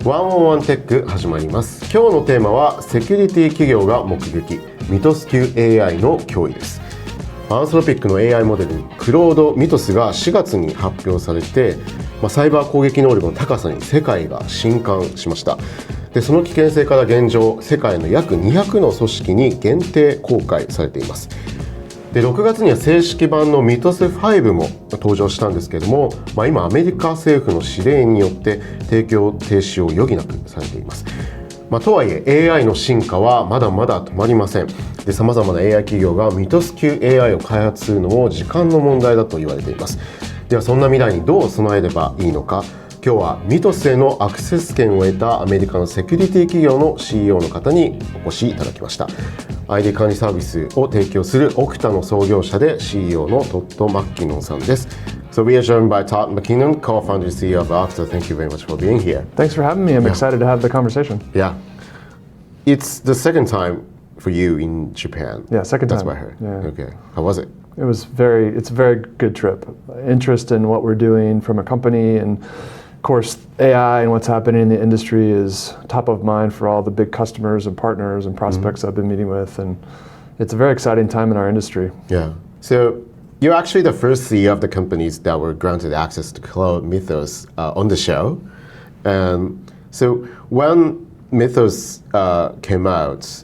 101テック始まります。今日のテーマはセキュリティ企業が目撃、ミトス級 AI の脅威です。アンソロピックの AI モデルクロードミトスが4月に発表されて、サイバー攻撃能力の高さに世界が震撼しました。でその危険性から現状世界の約200の組織に限定公開されています。で6月には正式版のミトス5も登場したんですけれども、今アメリカ政府の指令によって提供停止を余儀なくされています。とはいえ AI の進化はまだまだ止まりません。で様々な AI 企業がミトス級 AI を開発するのも時間の問題だと言われています。ではそんな未来にどう備えればいいのか、今日はミトスへのアクセス権を得たアメリカのセキュリティ企業の CEO の方にお越しいただきました。 ID 管理サービスを提供するオクタの創業者で CEO のトッド・マッキノンさんです。So we are joined by Todd McKinnon, co-founder and CEO of Okta. Thank you very much for being here. Thanks for having me. I'm excited to have the conversation. Yeah. It's the second time for you in Japan. Yeah, second time. That's what I heard. Yeah. Okay. How was it? It's a very good trip. Interest in what we're doing from a company, and of course AI and what's happening in the industry is top of mind for all the big customers and partners and prospects I've been meeting with, and it's a very exciting time in our industry. Yeah. So you're actually the first CEO of the companies that were granted access to Cloud Mythos on the show. And so when Mythos came out,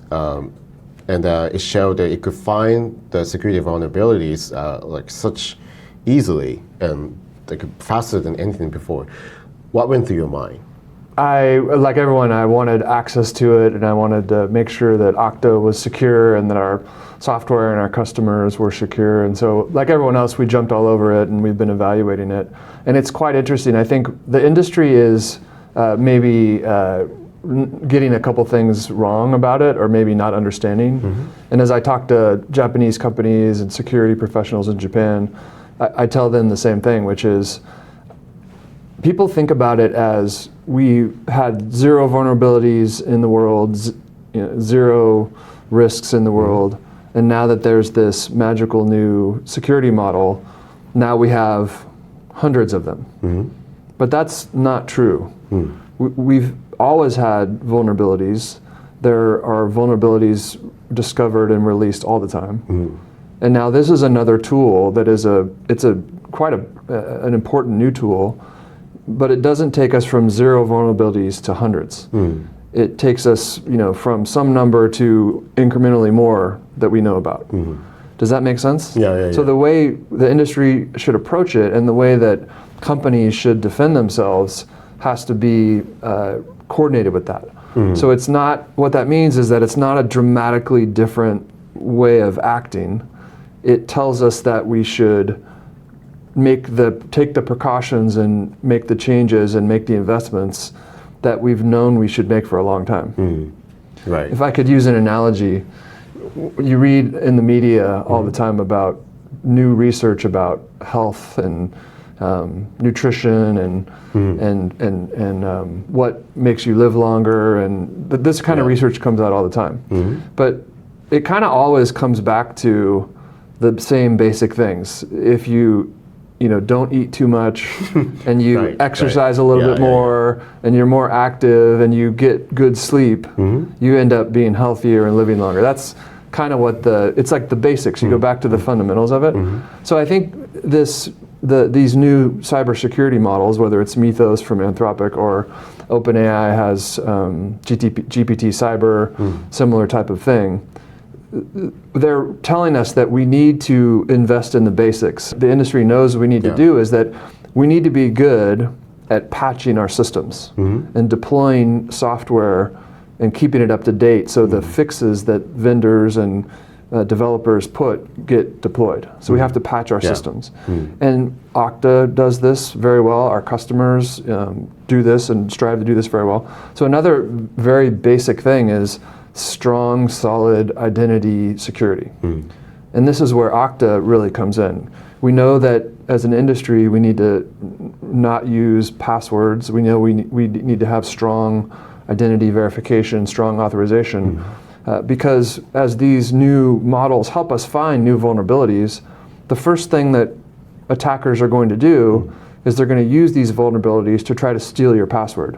and it showed that it could find the security vulnerabilities like such easily and like faster than anything before. What went through your mind? Like everyone, I wanted access to it, and I wanted to make sure that Okta was secure and that our software and our customers were secure. And so, like everyone else, we jumped all over it, and we've been evaluating it. And it's quite interesting. I think the industry is maybe getting a couple things wrong about it, or maybe not understanding. And as I talk to Japanese companies and security professionals in Japan, I tell them the same thing, which is people think about it as we had zero vulnerabilities in the world, zero risks in the world, and now that there's this magical new security model, now we have hundreds of them. But that's not true. We've always had vulnerabilities. There are vulnerabilities discovered and released all the time. And now this is another tool that is quite an important new tool, but it doesn't take us from zero vulnerabilities to hundreds. It takes us, from some number to incrementally more that we know about. Does that make sense? Yeah. So the way the industry should approach it and the way that companies should defend themselves has to be coordinated with that. So it's not, what that means is that it's not a dramatically different way of acting. It tells us that we should take the precautions and make the changes and make the investments that we've known we should make for a long time. Right. If I could use an analogy, you read in the media all the time about new research about health and nutrition and what makes you live longer, and this kind of research comes out all the time. But it kind of always comes back to the same basic things. If you don't eat too much and you exercise a little bit more and you're more active and you get good sleep, you end up being healthier and living longer. That's kind of what it's like the basics. You go back to the fundamentals of it. So I think these new cybersecurity models, whether it's Mythos from Anthropic or OpenAI has GPT Cyber, similar type of thing, they're telling us that we need to invest in the basics. The industry knows what we need to do is that we need to be good at patching our systems and deploying software and keeping it up to date so the fixes that vendors and developers get deployed. So we have to patch our systems. And Okta does this very well. Our customers do this and strive to do this very well. So another very basic thing is strong, solid identity security. And this is where Okta really comes in. We know that as an industry, we need to not use passwords. We know we need to have strong identity verification, strong authorization, because as these new models help us find new vulnerabilities, the first thing that attackers are going to do is they're going to use these vulnerabilities to try to steal your password,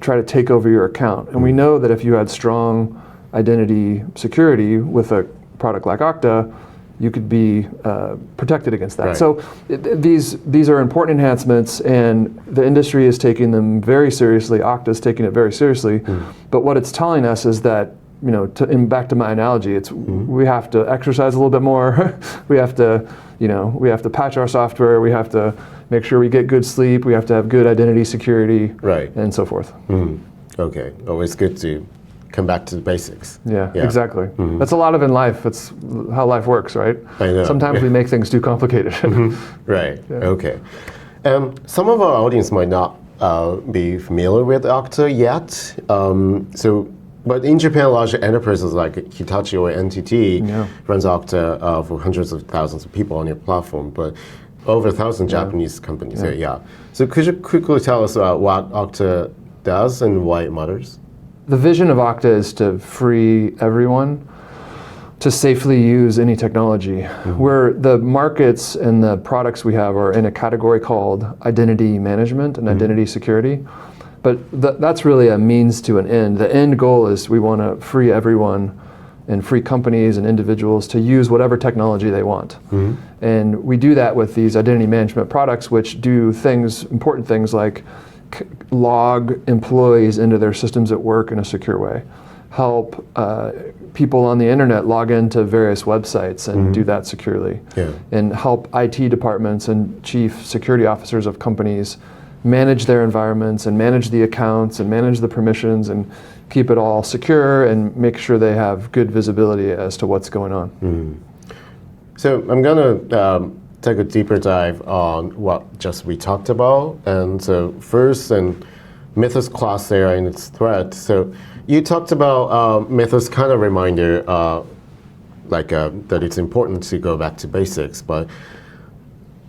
try to take over your account. And we know that if you had strong identity security with a product like Okta, you could be protected against that. Right. So these are important enhancements, and the industry is taking them very seriously. Okta is taking it very seriously. But what it's telling us is that, back to my analogy, it's we have to exercise a little bit more. we have to patch our software. We have to make sure we get good sleep. We have to have good identity security, right, and so forth. Okay, always good to come back to the basics. Yeah. Exactly. That's a lot of in life. It's how life works, right? I know. Sometimes we make things too complicated. Right. Yeah. Okay. Some of our audience might not be familiar with Okta yet. But in Japan, large enterprises like Hitachi or NTT runs Okta for hundreds of thousands of people on your platform, but over 1,000 Japanese companies. Yeah. So could you quickly tell us about what Okta does and why it matters? The vision of Okta is to free everyone to safely use any technology. Where the markets and the products we have are in a category called identity management and identity security. But that's really a means to an end. The end goal is we want to free everyone and free companies and individuals to use whatever technology they want. And we do that with these identity management products, which do important things like log employees into their systems at work in a secure way, help people on the internet log into various websites and do that securely, and help IT departments and chief security officers of companies manage their environments and manage the accounts and manage the permissions and keep it all secure and make sure they have good visibility as to what's going on. So I'm going to take a deeper dive on what just we talked about. And so first, and Mythos class AI and its threat. So you talked about Mythos kind of reminder, that it's important to go back to basics. But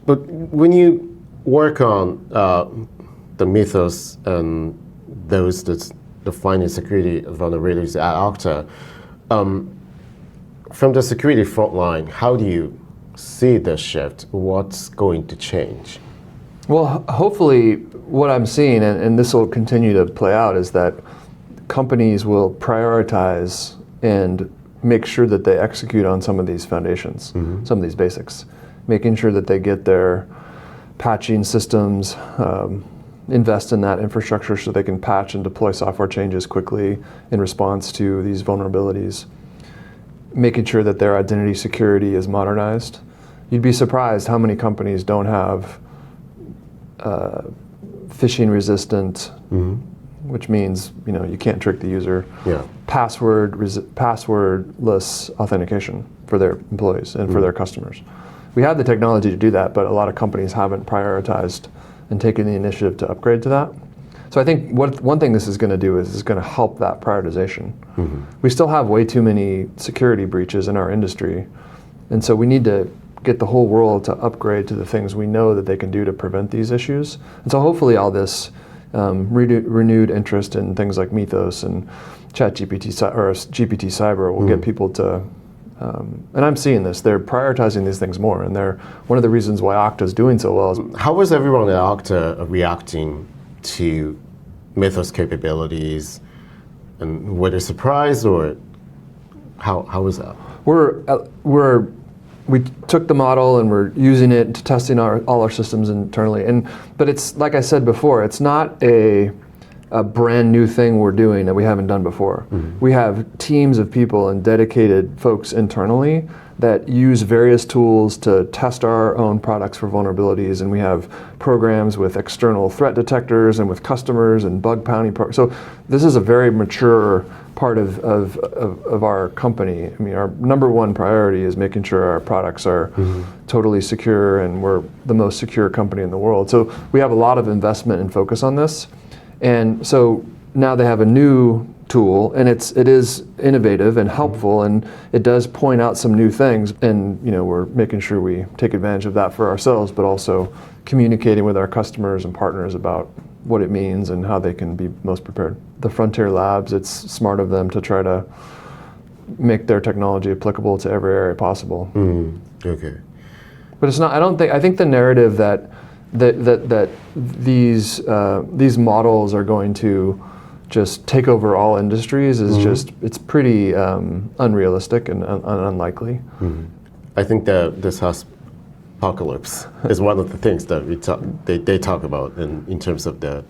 when you work on the Mythos and those that define security vulnerabilities at Okta, from the security front line, how do you see this shift? What's going to change? Well, hopefully what I'm seeing, and this will continue to play out, is that companies will prioritize and make sure that they execute on some of these foundations, some of these basics, making sure that they get their patching systems, invest in that infrastructure so they can patch and deploy software changes quickly in response to these vulnerabilities, making sure that their identity security is modernized. You'd be surprised how many companies don't have phishing resistant, which means you can't trick the user, passwordless authentication for their employees and for their customers. We have the technology to do that, but a lot of companies haven't prioritized and taken the initiative to upgrade to that. So I think one thing this is going to do is it's going to help that prioritization. We still have way too many security breaches in our industry, and so we need to get the whole world to upgrade to the things we know that they can do to prevent these issues. And so hopefully all this renewed interest in things like Mythos and ChatGPT or GPT Cyber will get people to, and I'm seeing this, they're prioritizing these things more, and they're one of the reasons why Okta is doing so well. How was everyone at Okta reacting to Mythos capabilities, and were they surprised, or how was that? We took the model and we're using it to testing all our systems internally. But it's like I said before, it's not a brand new thing we're doing that we haven't done before. We have teams of people and dedicated folks internally that use various tools to test our own products for vulnerabilities, and we have programs with external threat detectors and with customers and bug bounty programs. So this is a very mature part of our company. I mean, our number one priority is making sure our products are totally secure, and we're the most secure company in the world. So we have a lot of investment and focus on this. And so now they have a new tool, and it is innovative and helpful, and it does point out some new things, and we're making sure we take advantage of that for ourselves, but also communicating with our customers and partners about what it means and how they can be most prepared. The Frontier Labs, it's smart of them to try to make their technology applicable to every area possible. Okay. But it's not, I think the narrative that these models are going to just take over all industries is it's pretty unrealistic and unlikely. I think that this apocalypse is one of the things that they talk about in terms of the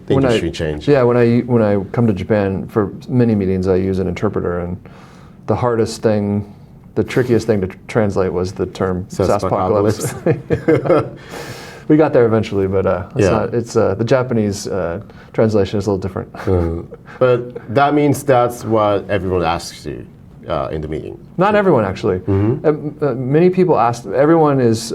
industry change. Yeah, when I come to Japan for many meetings, I use an interpreter, and the hardest thing, the trickiest thing to translate was the term SaaSpocalypse. We got there eventually, but it's the Japanese translation is a little different. But that means that's what everyone asks you in the meeting. Not everyone, actually. Many people ask. Everyone is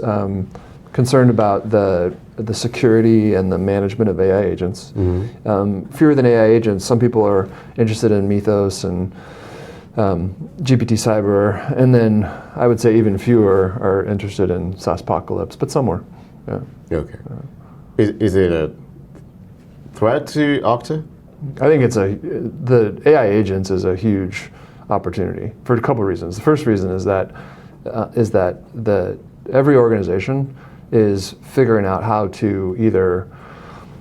concerned about the security and the management of AI agents. Fewer than AI agents. Some people are interested in Mythos and GPT Cyber, and then I would say even fewer are interested in SaaSpocalypse, but some more. Yeah. Okay. Is it a threat to Okta? I think the AI agents is a huge opportunity for a couple of reasons. The first reason is that every organization is figuring out how to either,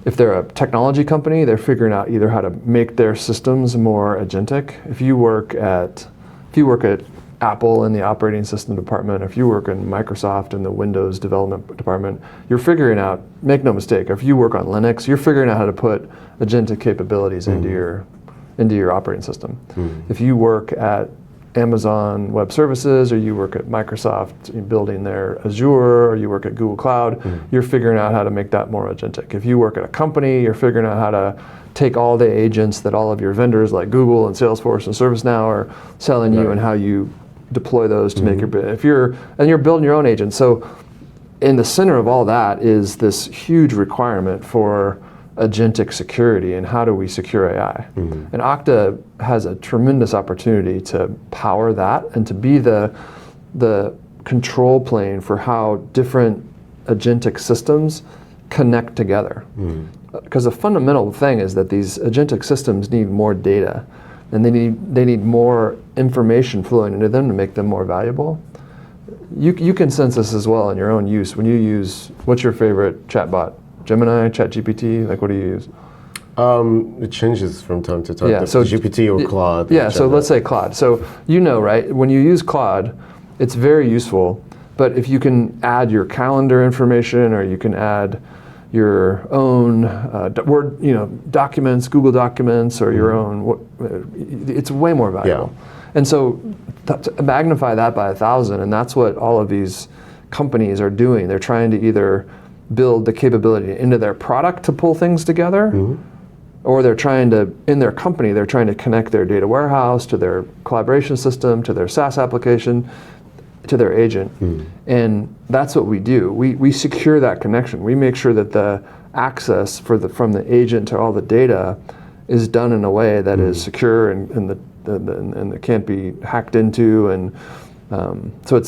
if they're a technology company, they're figuring out either how to make their systems more agentic. If you work at Apple in the operating system department, if you work in Microsoft in the Windows development department, you're figuring out, make no mistake, if you work on Linux, you're figuring out how to put agentic capabilities into your operating system. If you work at Amazon Web Services, or you work at Microsoft building their Azure, or you work at Google Cloud, you're figuring out how to make that more agentic. If you work at a company, you're figuring out how to take all the agents that all of your vendors like Google and Salesforce and ServiceNow are selling you, and how you deploy those to make you're building your own agents. So in the center of all that is this huge requirement for agentic security, and how do we secure AI? And Okta has a tremendous opportunity to power that and to be the control plane for how different agentic systems connect together. Because the fundamental thing is that these agentic systems need more data, and they need more information flowing into them to make them more valuable. You can sense this as well in your own use. When you use, what's your favorite chatbot? Gemini, ChatGPT, like what do you use? It changes from time to time. Yeah, so GPT or Claude. Yeah, so let's say Claude. So right, when you use Claude, it's very useful, but if you can add your calendar information, or you can add your own Word, documents, Google Documents, or your own, it's way more valuable. And so magnify that by 1,000, and that's what all of these companies are doing. They're trying to either build the capability into their product to pull things together, or they're trying to, in their company, they're trying to connect their data warehouse to their collaboration system, to their SaaS application, to their agent. And that's what we do. We secure that connection. We make sure that the access from the agent to all the data is done in a way that is secure and it can't be hacked into. And so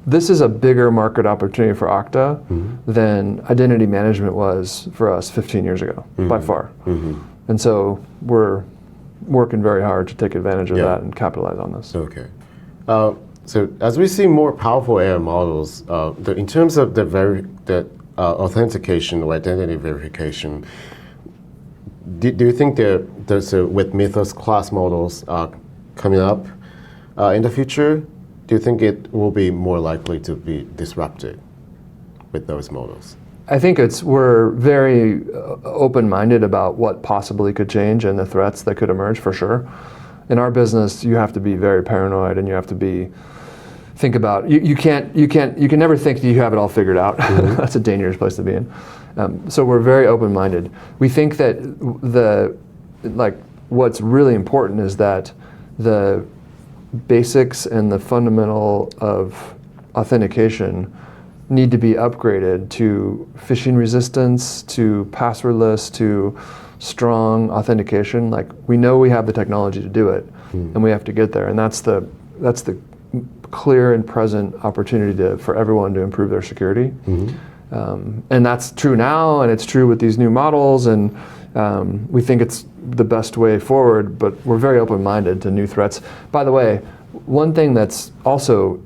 this is a bigger market opportunity for Okta than identity management was for us 15 years ago, by far. And so we're working very hard to take advantage of that and capitalize on this. Okay. So as we see more powerful AI models, in terms of the authentication or identity verification, do you think there's with Mythos class models coming up in the future, do you think it will be more likely to be disrupted with those models? I think we're very open-minded about what possibly could change and the threats that could emerge, for sure. In our business, you have to be very paranoid, and you have to think about, you can never think that you have it all figured out. That's a dangerous place to be in. So we're very open-minded. We think that what's really important is that the basics and the fundamental of authentication need to be upgraded to phishing resistance, to passwordless, to strong authentication. Like, we know we have the technology to do it, and we have to get there. And that's the clear and present opportunity for everyone to improve their security. And that's true now, and it's true with these new models, and we think it's the best way forward, but we're very open-minded to new threats. By the way, one thing that's also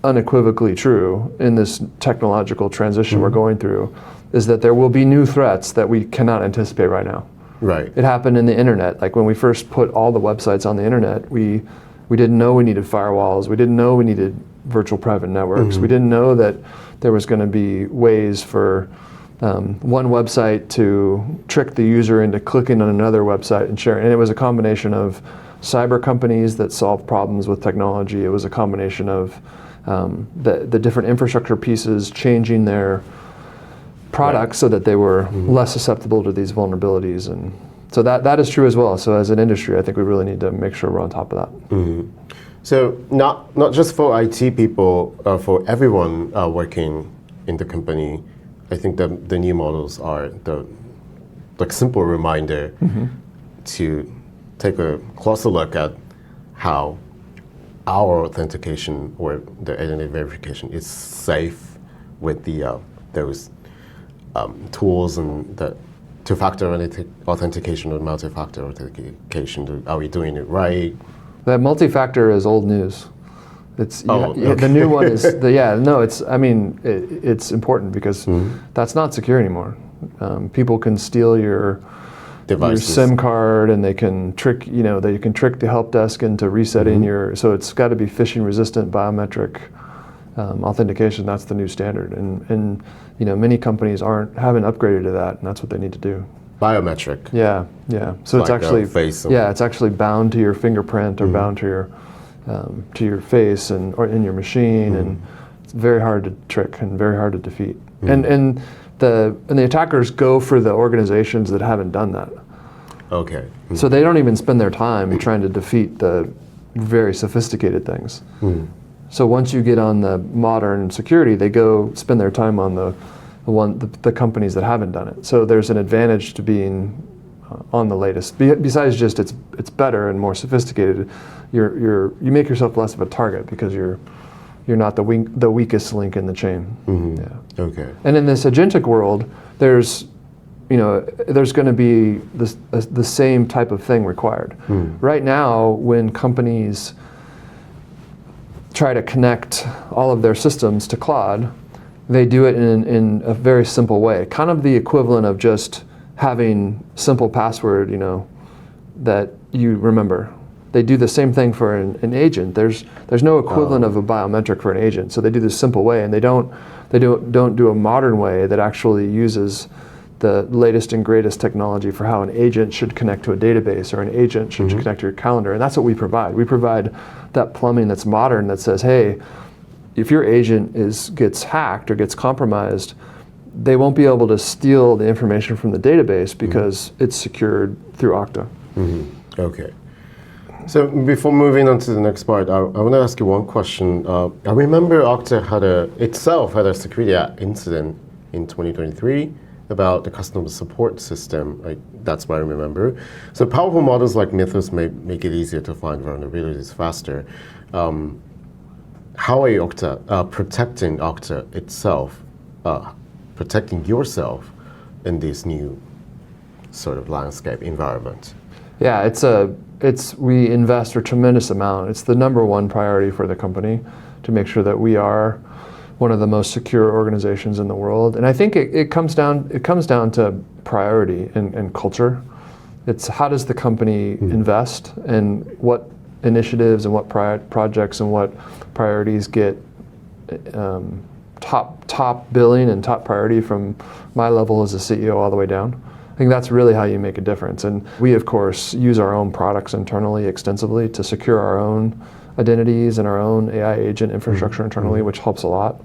unequivocally true in this technological transition we're going through is that there will be new threats that we cannot anticipate right now. Right. It happened in the internet. Like when we first put all the websites on the internet, we didn't know we needed firewalls. We didn't know we needed virtual private networks. We didn't know that there was going to be ways for one website to trick the user into clicking on another website and sharing. And it was a combination of cyber companies that solve problems with technology. It was a combination of the different infrastructure pieces changing their products so that they were less susceptible to these vulnerabilities. And so that is true as well. So as an industry, I think we really need to make sure we're on top of that. So not just for IT people, for everyone working in the company, I think the new models are the simple reminder to take a closer look at how our authentication or the identity verification is safe with the those tools and the two-factor authentication or multi-factor authentication. Are we doing it right? That multi-factor is old news. It's the new one is it's important because that's not secure anymore. People can steal your SIM card and they can trick the help desk into resetting so it's got to be phishing resistant biometric authentication. That's the new standard, and many companies haven't upgraded to that, and that's what they need to do. Biometric. Yeah. So like it's actually it's actually bound to your fingerprint or bound to your face or in your machine, and it's very hard to trick and very hard to defeat. And the attackers go for the organizations that haven't done that. Okay. So they don't even spend their time trying to defeat the very sophisticated things. So once you get on the modern security, they go spend their time on the companies that haven't done it. So there's an advantage to being on the latest. Besides just it's better and more sophisticated, you make yourself less of a target because you're not the weakest link in the chain. Yeah. Okay. And in this agentic world, there's going to be the same type of thing required. Right now, when companies try to connect all of their systems to cloud, they do it in a very simple way, kind of the equivalent of just having simple password, that you remember. They do the same thing for an agent. There's no equivalent of a biometric for an agent, so they do this simple way, and they don't do a modern way that actually uses the latest and greatest technology for how an agent should connect to a database or an agent should connect to your calendar. And that's what we provide. We provide that plumbing that's modern that says, hey, if your agent gets hacked or gets compromised, they won't be able to steal the information from the database because it's secured through Okta. Okay. So before moving on to the next part, I want to ask you one question. I remember Okta had a security incident in 2023 about the customer support system. That's what I remember. So powerful models like Mythos may make it easier to find vulnerabilities faster. How are you protecting Okta itself, protecting yourself in this new sort of landscape environment? Yeah, we invest a tremendous amount. It's the number one priority for the company to make sure that we are one of the most secure organizations in the world. And I think it comes down to priority and culture. It's how does the company invest and what initiatives and what projects and what priorities get top billing and top priority from my level as a CEO all the way down. I think that's really how you make a difference. And we, of course, use our own products internally extensively to secure our own identities and our own AI agent infrastructure internally, which helps a lot.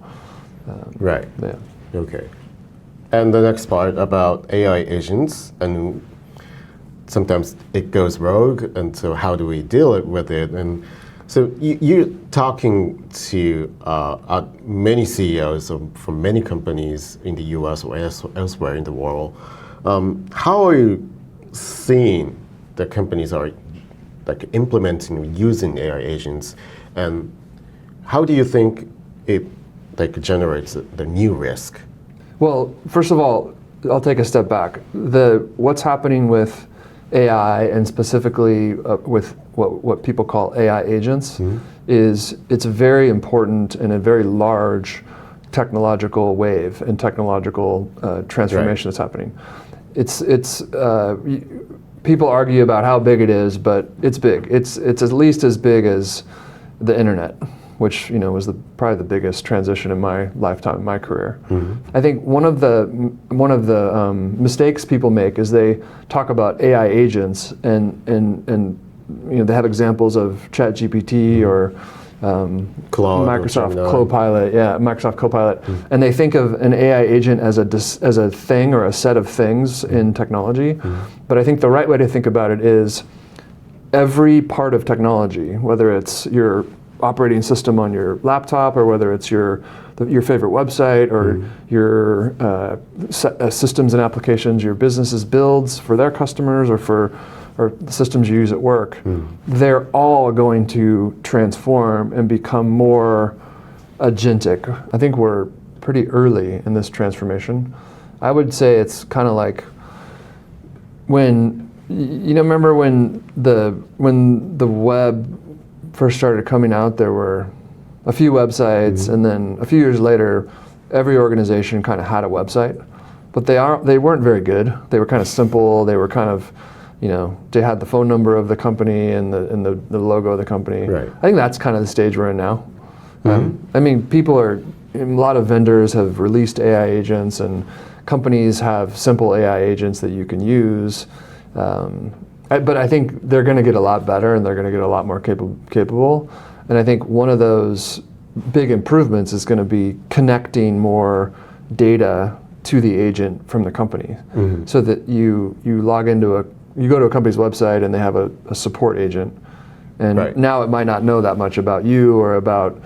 Right. Yeah. Okay. And the next part about AI agents, and sometimes it goes rogue, and so how do we deal with it? And so you're talking to many CEOs from many companies in the US or elsewhere in the world. How are you seeing the companies are implementing or using AI agents, and how do you think it generates the new risk? Well, first of all, I'll take a step back. What's happening with AI and specifically with what people call AI agents is it's very important and a very large technological wave and technological transformation that's happening. People argue about how big it is, but it's big. It's at least as big as the internet, which was probably the biggest transition in my lifetime, in my career. I think one of the mistakes people make is they talk about AI agents and they have examples of ChatGPT or Claude Microsoft Copilot, Microsoft Copilot, and they think of an AI agent as a thing or a set of things in technology. But I think the right way to think about it is every part of technology, whether it's your operating system on your laptop or whether it's your favorite website or your systems and applications your businesses builds for their customers or systems you use at work, they're all going to transform and become more agentic. I think we're pretty early in this transformation. I would say it's kind of like when, remember when the web first started coming out, there were a few websites, and then a few years later, every organization kind of had a website, but they weren't very good. They were kind of simple. They were kind of, they had the phone number of the company and the logo of the company. Right. I think that's kind of the stage we're in now. I mean, a lot of vendors have released AI agents, and companies have simple AI agents that you can use. But I think they're going to get a lot better, and they're going to get a lot more capable. And I think one of those big improvements is going to be connecting more data to the agent from the company, so that you log into you go to a company's website and they have a support agent, and now it might not know that much about you or about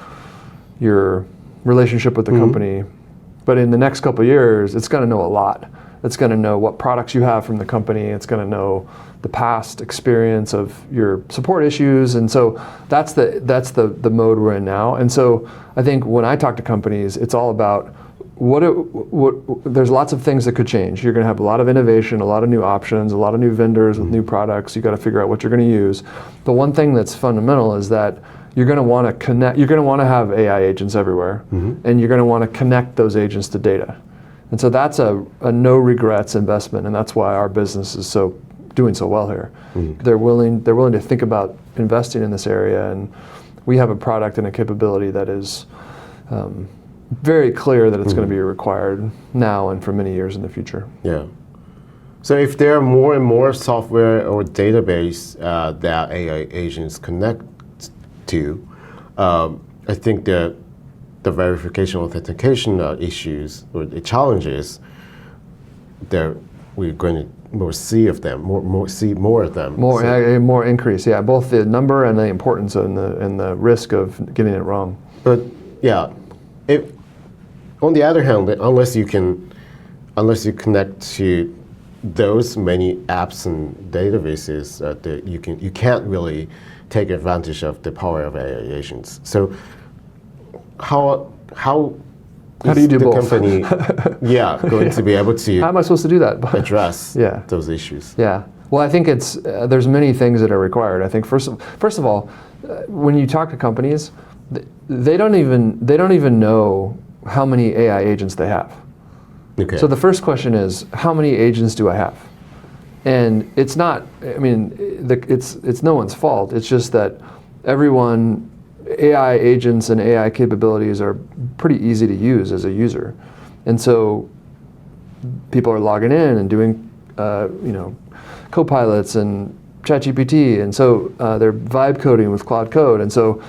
your relationship with the company, but in the next couple of years, it's going to know a lot. It's going to know what products you have from the company. It's going to know the past experience of your support issues, and so that's the mode we're in now. And so I think when I talk to companies, it's all about there's lots of things that could change. You're going to have a lot of innovation, a lot of new options, a lot of new vendors with new products. You got to figure out what you're going to use. The one thing that's fundamental is that you're going to want to connect. You're going to want to have AI agents everywhere, and you're going to want to connect those agents to data. And so that's a no regrets investment, and that's why our business is doing so well here. They're willing to think about investing in this area, and we have a product and a capability that is very clear that it's going to be required now and for many years in the future. Yeah. So if there are more and more software or database that AI agents connect to, I think the verification authentication issues or the challenges that we're going to see of them, more of them. More increase, yeah, both the number and the importance and the risk of getting it wrong. But yeah, on the other hand, unless you connect to those many apps and databases, you can't really take advantage of the power of AI agents. So how do you do the both? Company going to be able to how am I supposed to do that? address those issues? Yeah. Well, I think there's many things that are required. I think first of all, when you talk to companies, they don't even know how many AI agents they have. Okay. So the first question is, how many agents do I have? And it's not, I mean, it's no one's fault. It's just that AI agents and AI capabilities are pretty easy to use as a user. And so people are logging in and doing, Copilots and ChatGPT, and so they're vibe coding with Claude Code. And so,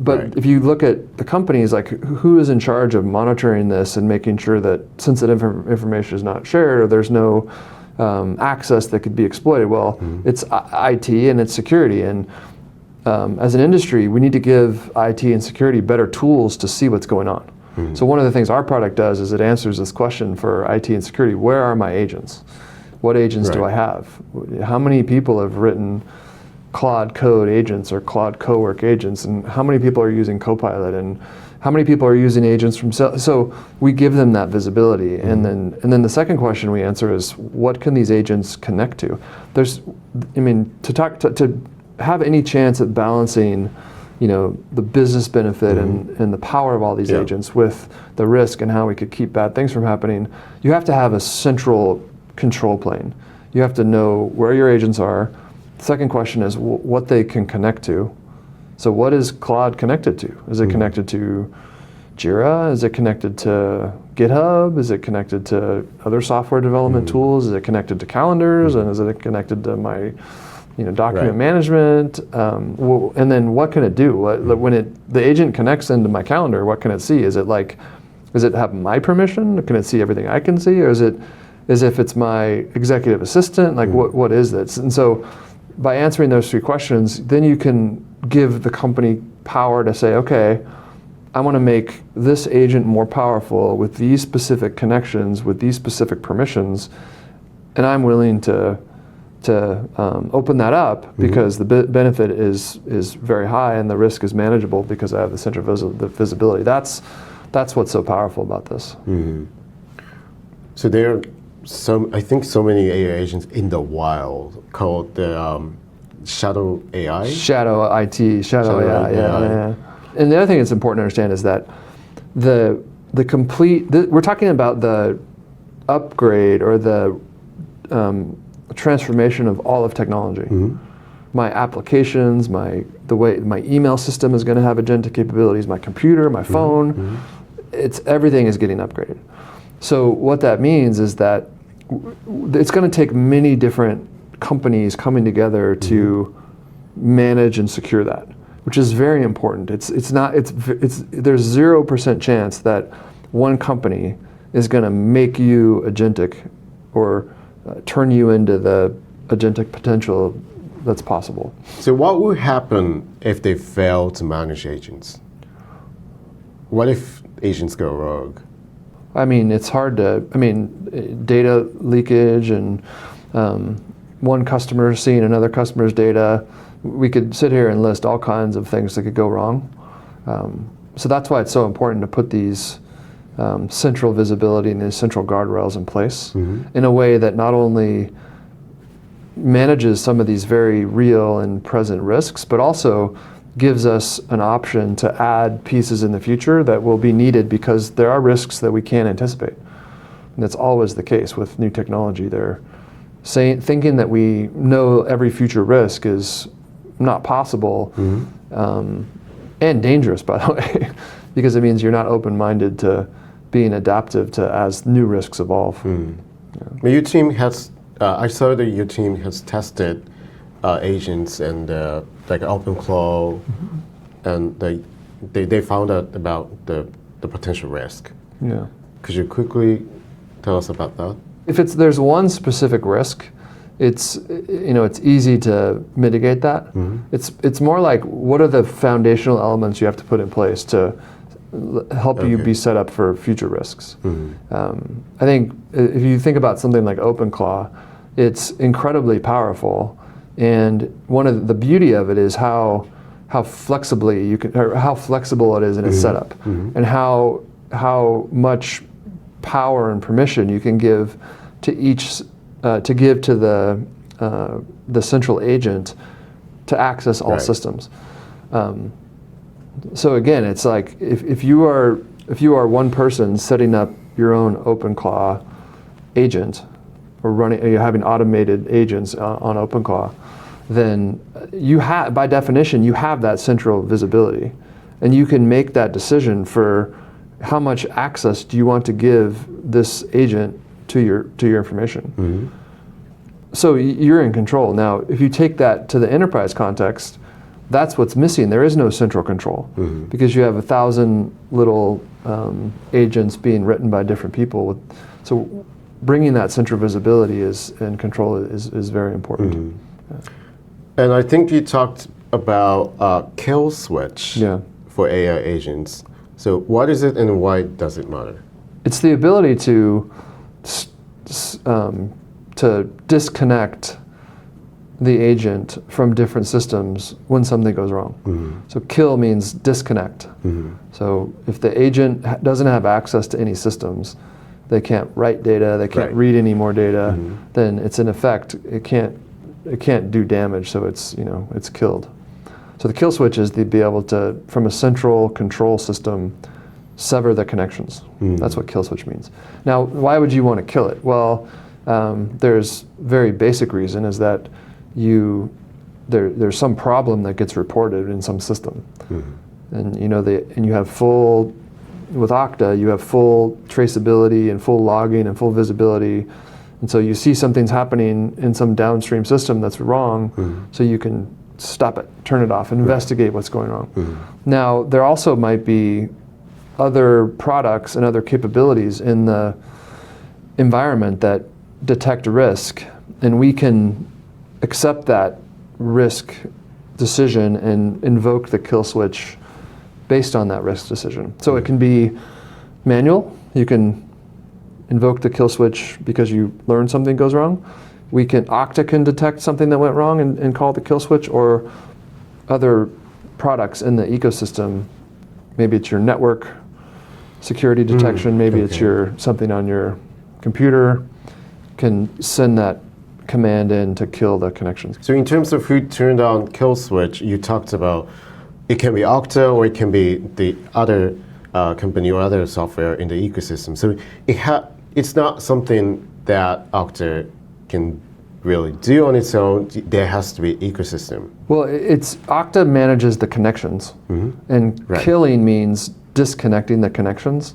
but Right. if you look at the companies, like who is in charge of monitoring this and making sure that sensitive information is not shared or there's no access that could be exploited? Well, it's IT and it's security. And as an industry, we need to give IT and security better tools to see what's going on. So one of the things our product does is it answers this question for IT and security: where are my agents? What agents do I have? How many people have written Claude Code agents or Claude Cowork agents, and how many people are using Copilot, and how many people are using agents from so we give them that visibility. And then the second question we answer is, what can these agents connect to? To have any chance at balancing the business benefit and the power of all these agents with the risk and how we could keep bad things from happening, you have to have a central control plane. You have to know where your agents are. The second question is what they can connect to. So what is Claude connected to? Is it connected to Jira? Is it connected to GitHub? Is it connected to other software development tools? Is it connected to calendars? And is it connected to my document management? And then what can it do? When the agent connects into my calendar, what can it see? Does it have my permission? Can it see everything I can see? Or is it as if it's my executive assistant? Like what is this? And so by answering those three questions, then you can give the company power to say, okay, I want to make this agent more powerful with these specific connections, with these specific permissions, and I'm willing to open that up because the benefit is very high and the risk is manageable because I have the central visibility. That's what's so powerful about this. So there are I think so many AI agents in the wild called the Shadow AI. Shadow IT, Shadow AI. Yeah. And the other thing that's important to understand is that we're talking about the upgrade or the transformation of all of technology. My applications, the way my email system is going to have agentic capabilities, my computer, my phone, everything is getting upgraded. So what that means is that it's going to take many different companies coming together to manage and secure that, which is very important. There's 0% chance that one company is going to make you agentic or turn you into the agentic potential that's possible. So what would happen if they fail to manage agents? What if agents go rogue? I mean, it's hard to, data leakage and one customer seeing another customer's data. We could sit here and list all kinds of things that could go wrong. So that's why it's so important to put these central visibility and these central guardrails in place in a way that not only manages some of these very real and present risks, but also gives us an option to add pieces in the future that will be needed because there are risks that we can't anticipate. And that's always the case with new technology. Thinking that we know every future risk is not possible and dangerous, by the way, because it means you're not open-minded to being adaptive to as new risks evolve. But your team has, I saw that your team has tested agents and like OpenClaw, and they found out about the potential risk. Yeah. Could you quickly tell us about that? If there's one specific risk, it's easy to mitigate that. It's more like what are the foundational elements you have to put in place to help you be set up for future risks. I think if you think about something like OpenClaw, it's incredibly powerful. And one of the beauty of it is how flexible it is in its setup, and how much power and permission you can give to the central agent to access all systems. So again, it's like if you are one person setting up your own OpenClaw agent, or you're having automated agents on OpenClaw, then by definition, you have that central visibility, and you can make that decision for how much access do you want to give this agent to your information. So you're in control. Now, if you take that to the enterprise context, that's what's missing. There is no central control because you have 1,000 little agents being written by different people. So bringing that central visibility and control is very important. And I think you talked about kill switch for AI agents. So what is it and why does it matter? It's the ability to disconnect the agent from different systems when something goes wrong. So kill means disconnect. So if the agent doesn't have access to any systems, they can't write data, they can't read any more data, then it's in effect, it can't do damage, so it's killed. So the kill switch is to be able to, from a central control system, sever the connections. That's what kill switch means. Now, why would you want to kill it? Well, there's very basic reason is that there's some problem that gets reported in some system. And you have full, with Okta, you have full traceability and full logging and full visibility. And so you see something's happening in some downstream system that's wrong, so you can stop it, turn it off, investigate what's going wrong. Now, there also might be other products and other capabilities in the environment that detect risk, and we can accept that risk decision and invoke the kill switch based on that risk decision. So it can be manual. You can invoke the kill switch because you learned something goes wrong. Okta can detect something that went wrong and call the kill switch, or other products in the ecosystem. Maybe it's your network security detection, maybe it's something on your computer, can send that command in to kill the connections. So in terms of who turned on kill switch, you talked about it can be Okta or it can be the other company or other software in the ecosystem. So it's not something that Okta can really do on its own. There has to be ecosystem. Well, Okta manages the connections, and killing means disconnecting the connections.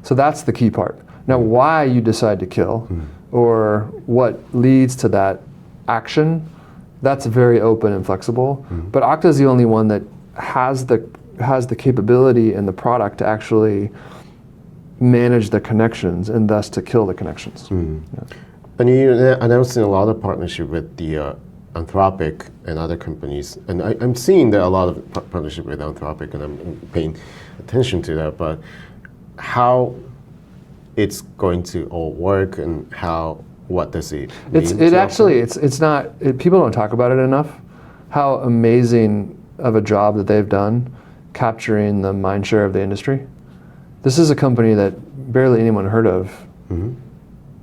So that's the key part. Now, why you decide to kill, or what leads to that action, that's very open and flexible. But Okta is the only one that has the capability and the product to actually manage the connections and thus to kill the connections. And you're announcing a lot of partnership with the Anthropic and other companies, and I'm seeing there are a lot of partnership with Anthropic, and I'm paying attention to that. But how it's going to all work, and what does it mean? It's not. People don't talk about it enough. How amazing of a job that they've done capturing the mind share of the industry. This is a company that barely anyone heard of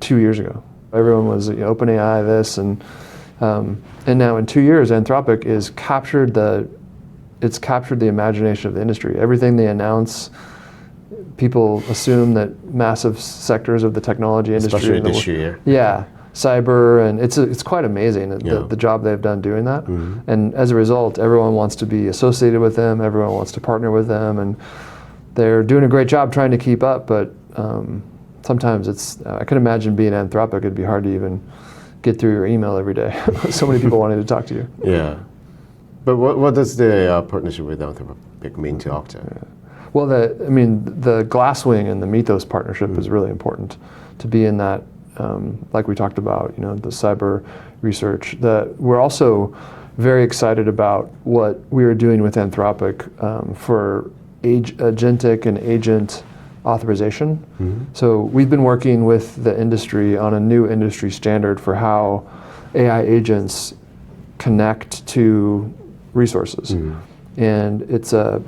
2 years ago. Everyone was OpenAI this, and now in 2 years, Anthropic is captured the imagination of the industry. Everything they announce, people assume that massive sectors of the technology industry, especially this year, cyber, and it's quite amazing the job they've done doing that. And as a result, everyone wants to be associated with them. Everyone wants to partner with them, and they're doing a great job trying to keep up. But sometimes I can imagine being Anthropic, it'd be hard to even get through your email every day. So many people wanting to talk to you. Yeah. But what does the partnership with Anthropic mean to Okta? Well, the Glasswing and the Mythos partnership is really important to be in that, like we talked about, the cyber research. We're also very excited about what we are doing with Anthropic for agentic and agent authorization. So we've been working with the industry on a new industry standard for how AI agents connect to resources. And it's a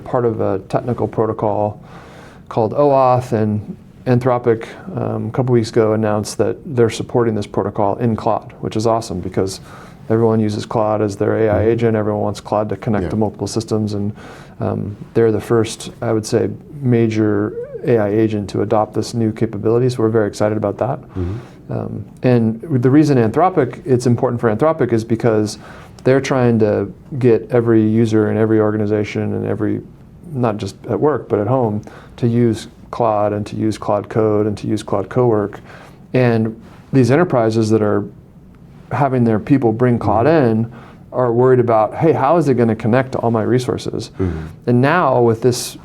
part of a technical protocol called OAuth, and Anthropic a couple weeks ago announced that they're supporting this protocol in Claude, which is awesome because everyone uses Claude as their AI agent. Everyone wants Claude to connect to multiple systems, and they're the first, I would say, major AI agent to adopt this new capability, so we're very excited about that. And the reason it's important for Anthropic is because they're trying to get every user in every organization and not just at work, but at home, to use Claude and to use Claude Code and to use Claude Cowork. And these enterprises that are having their people bring Claude in are worried about, hey, how is it going to connect to all my resources? And now with this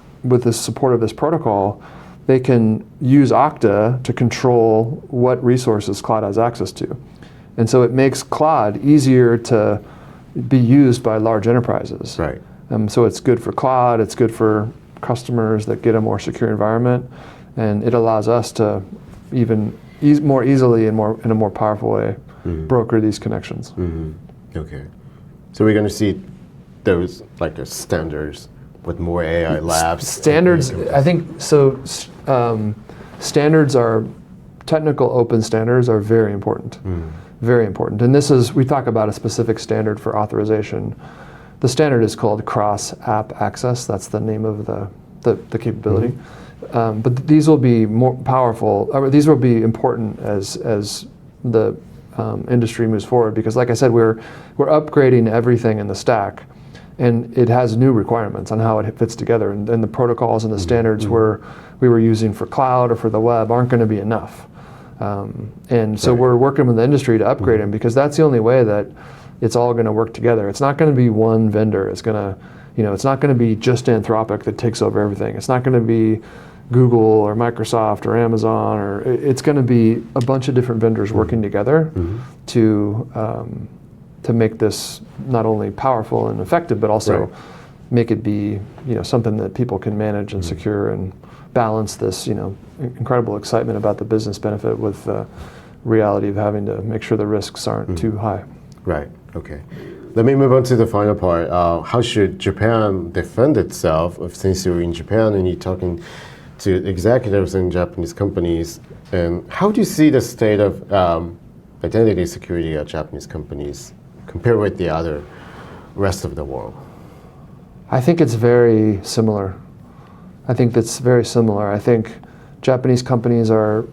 support of this protocol, they can use Okta to control what resources Claude has access to. And so it makes Claude easier to be used by large enterprises. Right. So it's good for Claude, it's good for customers that get a more secure environment, and it allows us to even more easily and in a more powerful way broker these connections. Okay. So we're going to see those like the standards with more AI labs. Standards, I think, so standards are, technical open standards are very important. Very important. And we talk about a specific standard for authorization, the standard is called cross app access. That's the name of the capability. But these will be more powerful, or these will be important as the industry moves forward, because like I said, we're upgrading everything in the stack, and it has new requirements on how it fits together, and the protocols and the standards we were using for cloud or for the web aren't going to be enough. And so we're working with the industry to upgrade them, because that's the only way that it's all going to work together. It's not going to be one vendor. It's going to, it's not going to be just Anthropic that takes over everything. It's not going to be Google or Microsoft or Amazon, or it's going to be a bunch of different vendors working together to make this not only powerful and effective, but also make it be something that people can manage and secure, and balance this incredible excitement about the business benefit with the reality of having to make sure the risks aren't too high. Right. Okay. Let me move on to the final part. How should Japan defend itself? Since you're in Japan and you're talking to executives in Japanese companies, and how do you see the state of identity security at Japanese companies compared with the other rest of the world? I think it's very similar. I think Japanese companies are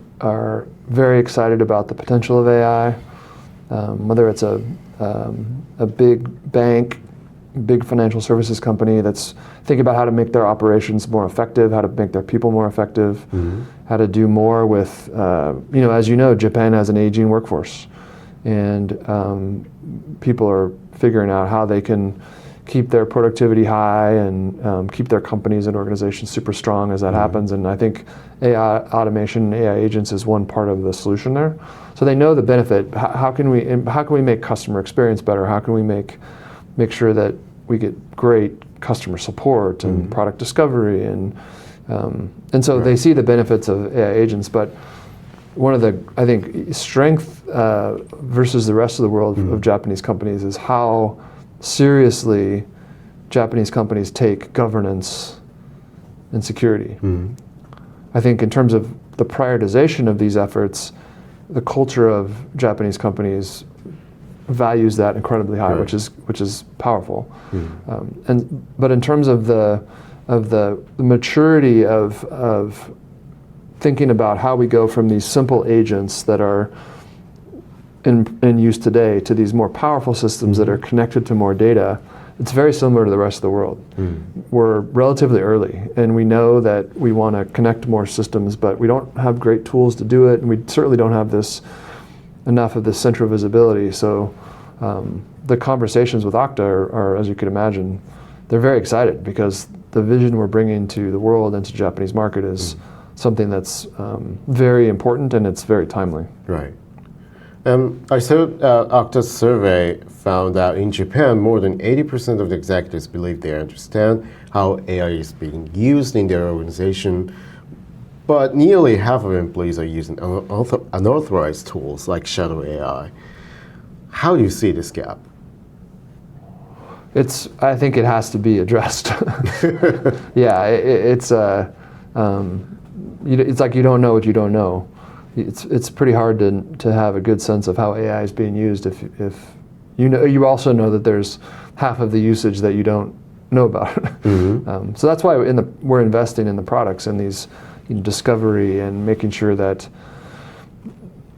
very excited about the potential of AI, whether it's a big bank, big financial services company that's thinking about how to make their operations more effective, how to make their people more effective, how to do more with, as you know, Japan has an aging workforce, and people are figuring out how they can keep their productivity high and keep their companies and organizations super strong as that happens. And I think AI automation, AI agents is one part of the solution there. So they know the benefit. How can we make customer experience better? How can we make sure that we get great customer support and product discovery, and so they see the benefits of AI agents. But one of the, I think, strength versus the rest of the world of Japanese companies is how seriously Japanese companies take governance and security. I think in terms of the prioritization of these efforts, the culture of Japanese companies values that incredibly high, which is powerful. But in terms of the maturity of thinking about how we go from these simple agents that are in use today to these more powerful systems that are connected to more data, it's very similar to the rest of the world. We're relatively early, and we know that we want to connect more systems, but we don't have great tools to do it, and we certainly don't have enough of this central visibility. So the conversations with Okta are, as you could imagine, they're very excited, because the vision we're bringing to the world and to the Japanese market is something that's very important, and it's very timely. Right. I saw Okta's survey found that in Japan, more than 80% of the executives believe they understand how AI is being used in their organization, but nearly half of employees are using unauthorized tools like shadow AI. How do you see this gap? I think it has to be addressed. Yeah, it's like you don't know what you don't know. It's pretty hard to have a good sense of how AI is being used if you also know that there's half of the usage that you don't know about. So that's why we're investing in the products and these discovery and making sure that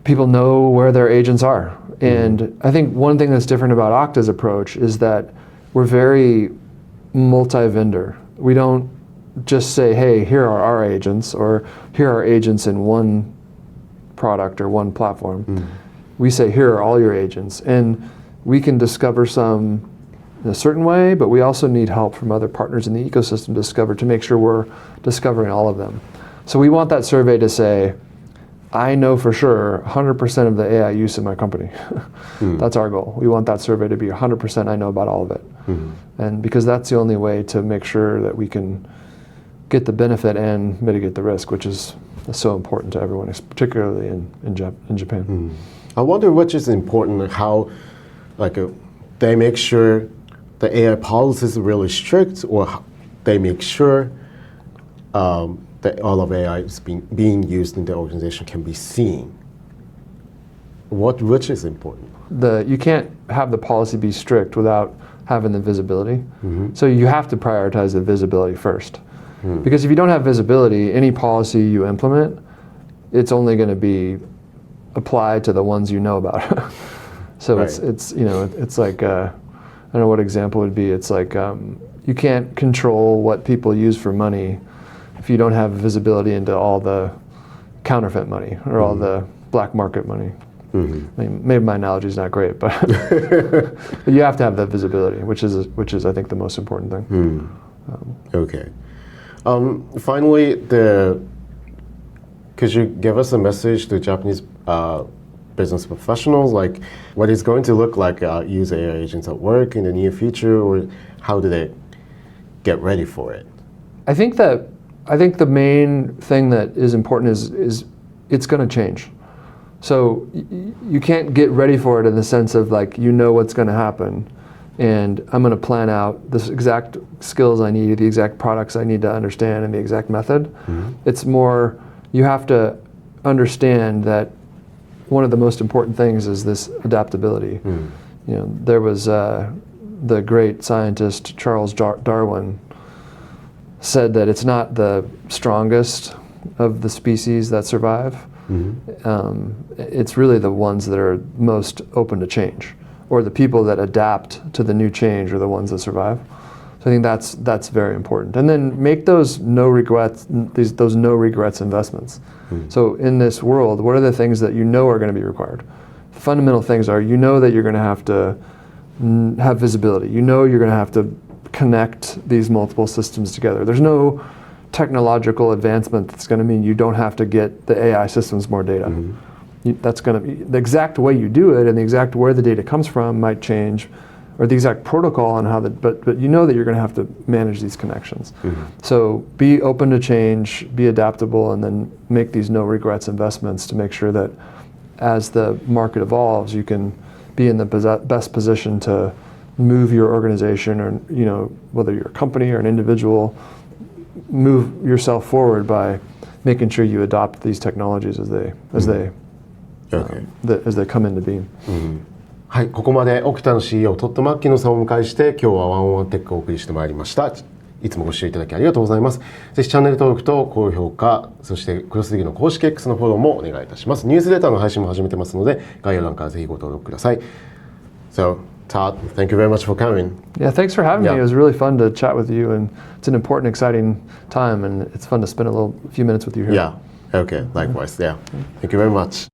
people know where their agents are. And I think one thing that's different about Okta's approach is that we're very multi-vendor. We don't just say, hey, here are our agents, or here are agents in one product or one platform. We say, here are all your agents, and we can discover some in a certain way, but we also need help from other partners in the ecosystem to make sure we're discovering all of them. So we want that survey to say, I know for sure 100% of the AI use in my company. That's our goal. We want that survey to be 100% I know about all of it. And because that's the only way to make sure that we can get the benefit and mitigate the risk, which is so important to everyone, particularly in Japan. I wonder which is important, how they make sure the AI policies are really strict, or they make sure that all of AI is being used in the organization can be seen. Which is important? You can't have the policy be strict without having the visibility. So you have to prioritize the visibility first. Because if you don't have visibility, any policy you implement, it's only going to be applied to the ones you know about. So Right. it's you know, it's like, I don't know what example would be. It's like you can't control what people use for money if you don't have visibility into all the counterfeit money or all the black market money. I mean, maybe my analogy is not great, but, but you have to have that visibility, which is I think the most important thing. Okay. Finally, could you give us a message to Japanese business professionals, like what it's going to look like use AI agents at work in the near future, or how do they get ready for it? I think the main thing that is important is it's going to change. So you can't get ready for it in the sense of like, you know what's going to happen, and I'm going to plan out the exact skills I need, the exact products I need to understand, and the exact method. It's more, you have to understand that one of the most important things is this adaptability. You know, there was the great scientist Charles Darwin said that it's not the strongest of the species that survive. It's really the ones that are most open to change, or the people that adapt to the new change are the ones that survive. So I think that's very important. And then make those no regrets investments. So in this world, what are the things that you know are going to be required? The fundamental things are, you know that you're going to have to have visibility. You know you're going to have to connect these multiple systems together. There's no technological advancement that's going to mean you don't have to get the AI systems more data. That's going to be the exact way you do it, and the exact where the data comes from might change, or the exact protocol on how but you know that you're going to have to manage these connections. So be open to change, be adaptable, and then make these no regrets investments to make sure that as the market evolves, you can be in the best position to move your organization, or you know, whether you're a company or an individual, move yourself forward by making sure you adopt these technologies as they come into being. はい、ここまでオクタの CEO トッド・マッキノさんをお迎えして今日はワンオンワンテックをお送りしてまいりました。いつもご視聴いただきありがとうございます。ぜひチャンネル登録と高評価、そしてクロスリーグの公式 X のフォローもお願いいたします。ニュースレターの配信も始めてますので、概要欄からぜひご登録ください。So, Todd, thank you very much for coming. Yeah, thanks for having me. It was really fun to chat with you, and it's an important, exciting time, and it's fun to spend a few minutes with you here. Yeah, okay, likewise. Yeah, thank you very much.